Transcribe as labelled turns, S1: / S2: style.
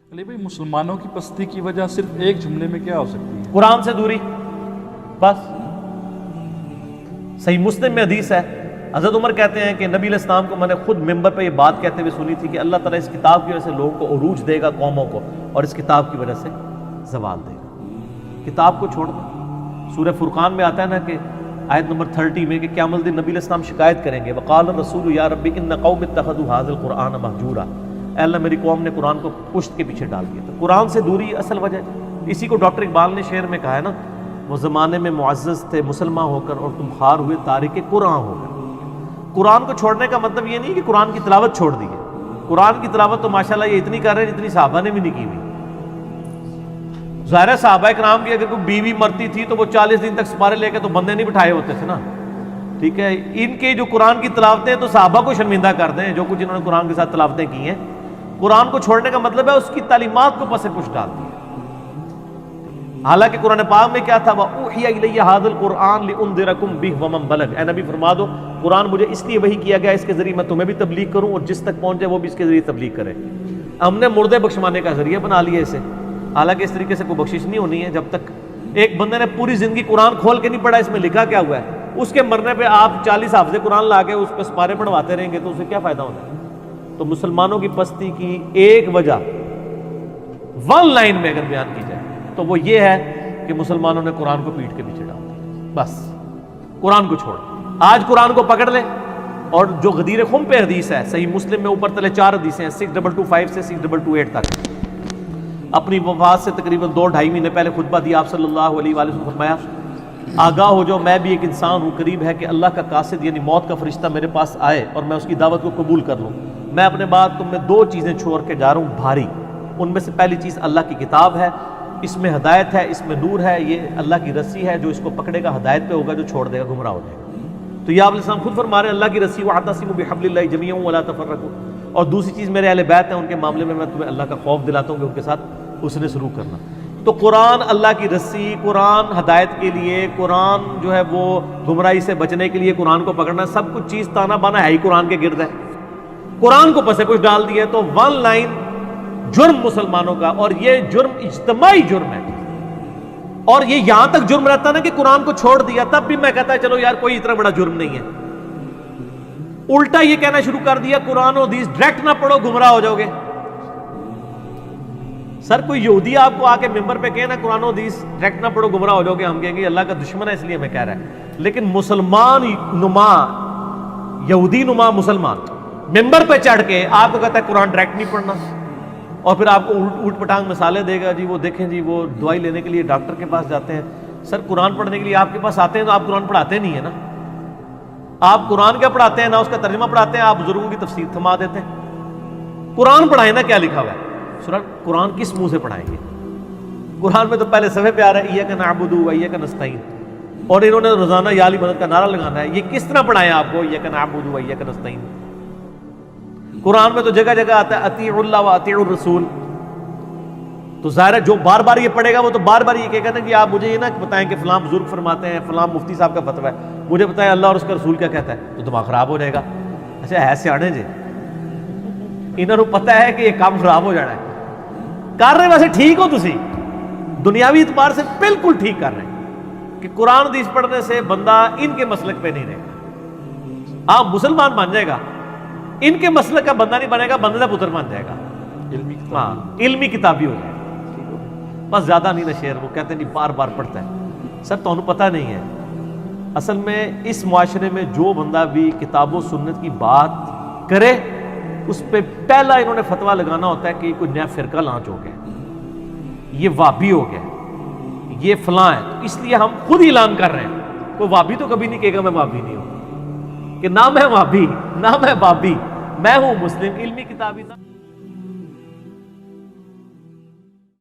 S1: अली भाई, मुसलमानों की पस्ती की वजह सिर्फ एक जुमले में क्या हो सकती है?
S2: कुरान से दूरी, बस। सही मुस्लिम में हदीस है, हज़रत उमर कहते हैं कि नबी अलैहिस्सलाम को मैंने खुद मिंबर पे ये बात कहते हुए सुनी थी कि अल्लाह ताला इस किताब की वजह से लोगों को उरूज देगा, कौमों को, और इस किताब की वजह से ज़वाल देगा। किताब को छोड़ दो। सूरह फुरकान में आता है ना कि आयत नंबर 30 में कि क़यामत दिन नबी अलैहिस्सलाम शिकायत करेंगे, वक़ाल रसूल या रब्बी इन्न क़ौमी इत्तख़ज़ू हाज़िल क़ुरआन महजूरा, अल्लाह मेरी कौम ने कुरान को पुश्त के पीछे डाल दिया। तो कुरान से दूरी असल वजह है। इसी को डॉक्टर इकबाल ने शेर में कहा है ना, वो ज़माने में मुअज़्ज़ज़ थे मुसलमान होकर और तुम खार हुए तारिक कुरान होकर। कुरान को छोड़ने का मतलब ये नहीं कि कुरान की तिलावत छोड़ दी है। कुरान की तिलावत तो माशाल्लाह ये इतनी कर रहे हैं जितनी सहाबा ने भी नहीं की हुई। ज़ाहिर है सहाबा इकराम की अगर कोई बीवी मरती थी तो वो 40 दिन तक सपारे लेके तो बंदे नहीं बिठाए होते थे ना, ठीक है। इनके जो कुरान की तिलावतें तो सहाबा को शर्मिंदा कर दें, जो कुछ इन्होंने कुरान के साथ तिलावतें की हैं। कुरान को छोड़ने का मतलब है उसकी तालीमात को पसे पुश डाल दिया। हालांकि कुरान पाक में क्या था, वऊहिया इलैया हाज़िल कुरआन लिउनज़िरकुम बिही वमन बलग, ऐ नबी फरमा दो कुरान मुझे इसलिए वही किया गया इसके जरिए मैं तुम्हें भी तबलीग करूं और जिस तक पहुंचे वो भी इसके जरिए तबलीग करे। हमने मुर्दे बख्शवाने का जरिया बना लिया इसे। हालांकि इस तरीके से कोई बख्शिश नहीं होनी है जब तक एक बंदे ने पूरी जिंदगी कुरान खोल के नहीं पढ़ा इसमें लिखा क्या हुआ है, उसके मरने पर आप 40 हाफ़िज़े कुरान ला के उस पर सपारे पढ़वाते रहेंगे तो उसे क्या फायदा होना है। तो मुसलमानों की पस्ती की एक वजह वन लाइन में अगर बयान की जाए तो वो ये है कि मुसलमानों ने कुरान को पीठ के पीछे डाल दिया। बस कुरान को छोड़, आज कुरान को पकड़ ले। और जो गदीर खुम पे हदीस है, सही मुस्लिम में ऊपर तले 4 हदीसें हैं, 6225 से 6228 तक। अपनी वफात से तकरीबन 2-2.5 महीने पहले खुतबा दिया आप सल्लल्लाहु अलैहि वसल्लम ने फरमाया, आगाह हो जाओ मैं भी एक इंसान हूँ, करीब है कि अल्लाह का कासिद यानी मौत का फरिश्ता मेरे पास आए और मैं उसकी दावत को कबूल कर लूँ। मैं अपने बाद तुम में 2 चीज़ें छोड़ के जा रहा हूँ भारी। उनमें से पहली चीज़ अल्लाह की किताब है, इसमें हदायत है, इसमें नूर है, ये अल्लाह की रस्सी है, जो इसको पकड़ेगा हदायत पे होगा, जो छोड़ देगा गुमराह हो जाएगा। तो ये आप अलैहिस्सलाम खुद फरमा रहे हैं अल्लाह की रस्सी वअतसिमू बिहब्लिल्लाहि जमीअन वला तफर्रकू। और दूसरी चीज़ मेरे अहले बैत हैं, उनके मामले में मैं तुम्हें अल्लाह का खौफ दिलाता हूँ कि उनके साथ उसने शुरू करना। तो कुरान अल्लाह की रस्सी, कुरान हदायत के लिए, कुरान जो है वो गुमराही से बचने के लिए कुरान को पकड़ना, सब कुछ चीज़ ताना बाना है ही कुरान के गिर्द है। कुरान को पसे कुछ डाल दिया तो वन लाइन जुर्म मुसलमानों का, और ये जुर्म इज्तमाई जुर्म है। और ये यहां तक जुर्म रहता ना कि कुरान को छोड़ दिया तब भी मैं कहता चलो यार कोई इतना बड़ा जुर्म नहीं है। उल्टा ये कहना शुरू कर दिया कुरान और हदीस डायरेक्ट ना पढ़ो गुमराह हो जाओगे। सर कोई यहूदी आपको आके मिंबर पे कहे ना कुरान और हदीस डायरेक्ट ना पढ़ो गुमराह हो जाओगे, हम कहेंगे अल्लाह का दुश्मन है इसलिए मैं कह रहा है। लेकिन मुसलमान नुमा, यहूदी नुमा मुसलमान मिंबर पे चढ़ के आपको कहता है कुरान डायरेक्ट नहीं पढ़ना, और फिर आपको ऊट पटांग मिसालें देगा जी, वो देखें जी वो दवाई लेने के लिए डॉक्टर के पास जाते हैं। सर कुरान पढ़ने के लिए आपके पास आते हैं तो आप कुरान पढ़ाते नहीं है ना। आप कुरान क्या पढ़ाते हैं ना उसका तर्जुमा पढ़ाते हैं, आप बुजुर्गों की तफसीर थमा देते हैं। कुरान पढ़ाए ना, क्या लिखा हुआ है सूरह, कुरान किस मुंह से पढ़ाएंगे? कुरान में तो पहले सफ़े पे आ रहा है इय्याका नअबुदु व इय्याका नस्तईन, और इन्होंने रोजाना या अली मदद का नारा लगाना है। ये किस तरह पढ़ाएं आपको इय्याका नअबुदु व इय्याका नस्तईन? कुरान में तो जगह जगह आता है अतीउल्लाह व अतीउर रसूल। तो ज़ाहिर है जो बार बार ये पढ़ेगा वो तो बार बार ये कहेगा ना कि आप मुझे ये ना बताएं कि फलां बुजुर्ग फरमाते हैं, फलां मुफ्ती साहब का फतवा है, मुझे बताएं अल्लाह और उसका रसूल क्या कहता है, तो दिमाग खराब हो जाएगा। अच्छा है सियाने जी, इन्होंने पता है कि ये काम खराब हो जाना है। कर रहे वैसे ठीक हो, तुसी दुनियावी इतबार से बिल्कुल ठीक कर रहे हैं कि कुरान हदीस पढ़ने से बंदा इनके मसलक पे नहीं रहेगा। हाँ मुसलमान बन जाएगा, इनके मसलक का बंदा नहीं बनेगा, बंदे का पुत्र बन जाएगा, इल्मी किताबी हो जाएगा। बस ज्यादा नहीं ना शेर, वो कहते नहीं बार बार पढ़ता है। सर तो पता नहीं है असल में इस मुआशरे में जो बंदा भी किताबों सुन्नत की बात करे उस पर पहला इन्होंने फतवा लगाना होता है कि कोई नया फिरका लॉन्च हो गया, ये वाबी हो गया, ये फलां है। तो इसलिए हम खुद ही ऐलान कर रहे हैं, कोई वाबी तो कभी नहीं कहेगा मैं वाबी नहीं हूं, कि ना मैं वाबी ना मैं बाबी, मैं हूं मुस्लिम इल्मी किताबी।